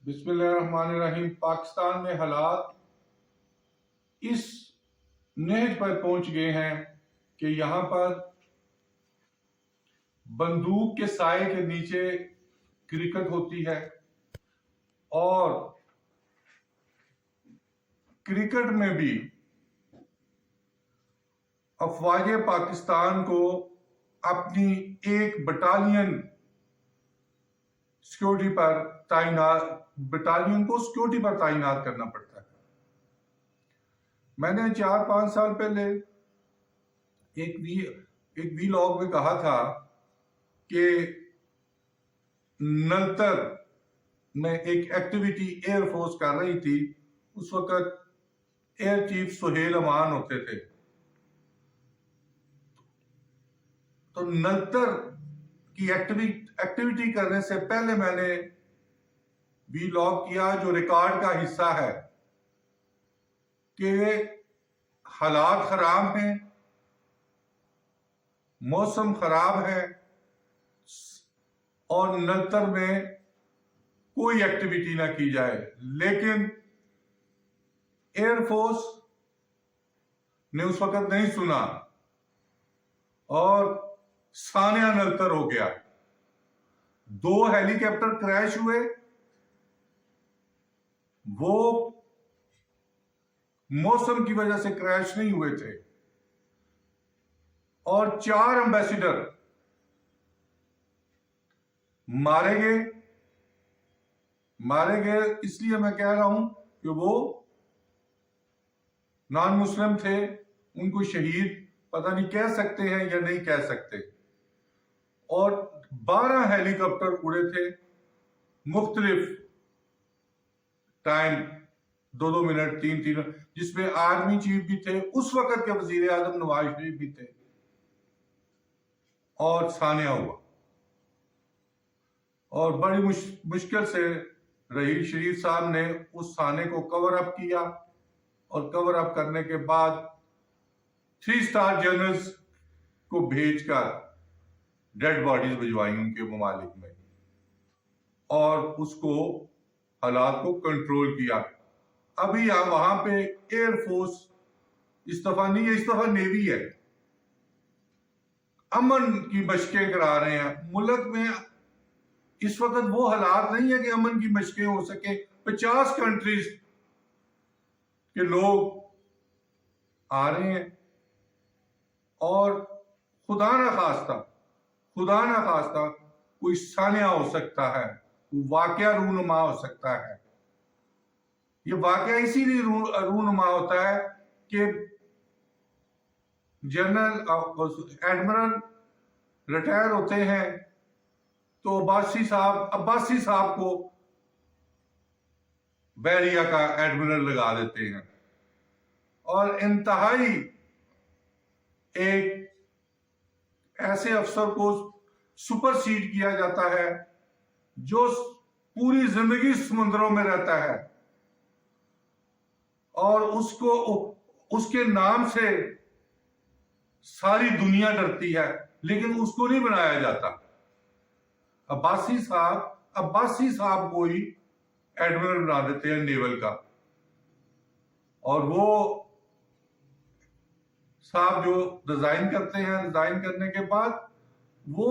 बिस्मिल्लाहिर्रहमानिर्रहीम। पाकिस्तान में हालात इस नहज पर पहुंच गए हैं कि यहाँ पर बंदूक के साए के नीचे क्रिकेट होती है और क्रिकेट में भी अफवाज पाकिस्तान को अपनी एक बटालियन सिक्योरिटी पर तैनात करना पड़ता है। मैंने 4-5 साल पहले एक वीलॉग में कहा था कि नलतर में एक एक्टिविटी एयरफोर्स कर रही थी। उस वक्त एयर चीफ सुहेल अमान होते थे। तो नलतर की एक्टिविटी करने से पहले मैंने वीलॉग किया, जो रिकॉर्ड का हिस्सा है, कि हालात खराब हैं, मौसम खराब है और नलतर में कोई एक्टिविटी ना की जाए। लेकिन एयरफोर्स ने उस वक्त नहीं सुना और सानिया नलतर हो गया। 2 हेलीकॉप्टर क्रैश हुए। वो मौसम की वजह से क्रैश नहीं हुए थे और 4 एम्बेसडर मारे गए। इसलिए मैं कह रहा हूं कि वो नॉन मुस्लिम थे, उनको शहीद पता नहीं कह सकते हैं या नहीं कह सकते। और 12 हेलीकॉप्टर उड़े थे मुख्तलिफ टाइम, 2-2 मिनट, 3-3 मिनट, जिसमें आर्मी चीफ भी थे, उस वक्त के वजीर आजम नवाज शरीफ भी थे। और सानिया हुआ और बड़ी मुश्किल से रहील शरीफ साहब ने उस साने को कवर अप किया और कवर अप करने के बाद 3 स्टार जनरल्स को भेजकर डेड बॉडीज भिजवाई उनके ममालिक में और उसको हालात को कंट्रोल किया। अभी वहां पे एयरफोर्स इस दफा नहीं है, इस दफा नेवी है, अमन की मशकें करा रहे हैं। मुल्क में इस वक्त वो हालात नहीं है कि अमन की मशकें हो सके। 50 कंट्रीज के लोग आ रहे हैं और खुदा ना खास्ता कोई सानिया हो सकता है, वाकया रूनुमा हो सकता है। ये वाकया इसीलिए रूनुमा होता है कि एडमिरल रिटायर होते हैं तो अब्बासी साहब को बहरिया का एडमिरल लगा देते हैं और इंतहाई एक ऐसे अफसर को सुपरसीड किया जाता है जो पूरी जिंदगी समुद्रों में रहता है और उसके नाम से सारी दुनिया डरती है, लेकिन उसको नहीं बनाया जाता। अब्बासी साहब को ही एडमिरल बना देते हैं नेवल का। और वो साहब जो डिजाइन करते हैं, डिजाइन करने के बाद वो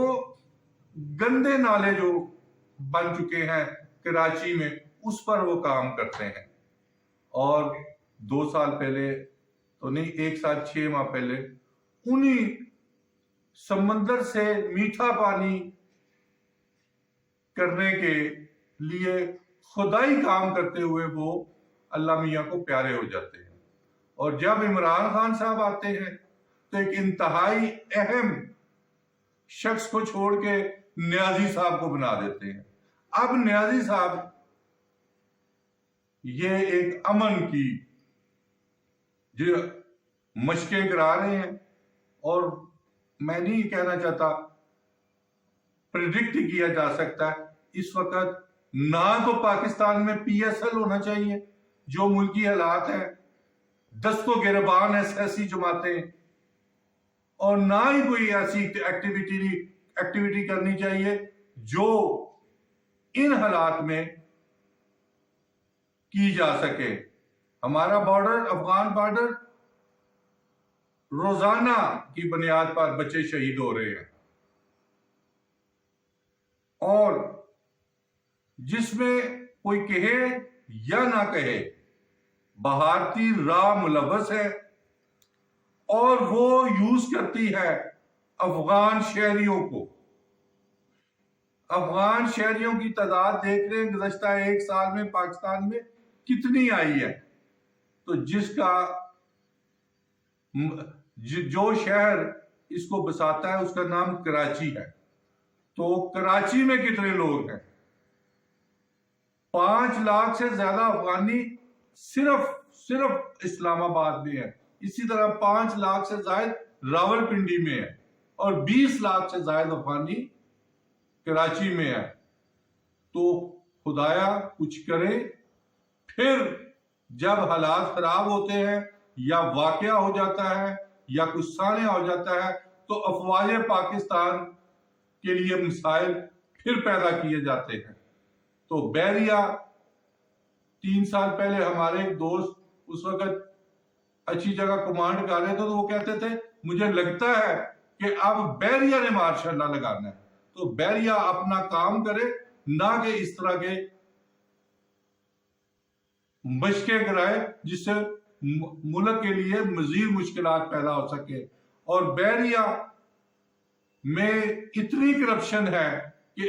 गंदे नाले जो बन चुके हैं कराची में, उस पर वो काम करते हैं। और 2 साल पहले तो नहीं, 1 साल 6 माह पहले उन्हीं समंदर से मीठा पानी करने के लिए खुदाई काम करते हुए वो अल्लाह मियाँ को प्यारे हो जाते हैं। और जब इमरान खान साहब आते हैं तो एक इंतहाई अहम शख्स को छोड़ के न्याजी साहब को बना देते हैं। अब न्याजी साहब ये एक अमन की जो मशकें करा रहे हैं और मैं नहीं कहना चाहता, प्रिडिक्ट किया जा सकता है इस वक्त ना तो पाकिस्तान में PSL होना चाहिए, जो मुल्की हालात हैं, दस्तों गिरबान ऐसी जमातें, और ना ही कोई ऐसी एक्टिविटी करनी चाहिए जो इन हालात में की जा सके। हमारा बॉर्डर, अफगान बॉर्डर, रोजाना की बुनियाद पर बच्चे शहीद हो रहे हैं और जिसमें कोई कहे या ना कहे भारतीय राह मुलव्वस है और वो यूज करती है अफगान शहरियों को। अफगान शहरियों की तादाद देख रहे हैं गुज़श्ता एक साल में पाकिस्तान में कितनी आई है। तो जो शहर इसको बसाता है उसका नाम कराची है। तो कराची में कितने लोग हैं? 5 लाख से ज्यादा अफगानी सिर्फ इस्लामाबाद में है। इसी तरह 5 लाख से ज्यादा रावलपिंडी में है और 20 लाख से ज्यादा अफगानी कराची में है। तो खुदाया कुछ करे। फिर जब हालात खराब होते हैं या वाकया हो जाता है या कुछ सानिया हो जाता है तो अफवाज पाकिस्तान के लिए मिसाइल फिर पैदा किए जाते हैं। तो बैरिया 3 साल पहले हमारे एक दोस्त उस वक्त अच्छी जगह कमांड कर रहे थे तो वो कहते थे मुझे लगता है कि अब बैरिया ने मार्शल लॉ लगाना है। तो बैरिया अपना काम करे, ना कि इस तरह के मशके कराए जिससे मुल्क के लिए मजीद मुश्किलात पैदा हो सके। और बैरिया में इतनी करप्शन है कि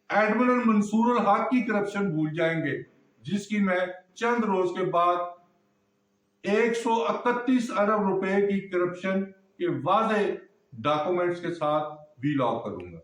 एडमिरल मंसूर अल हक की करप्शन भूल जाएंगे, जिसकी मैं चंद रोज के बाद 131 अरब रुपए की करप्शन के वाज़े डॉक्यूमेंट्स के साथ वीलॉग करूंगा।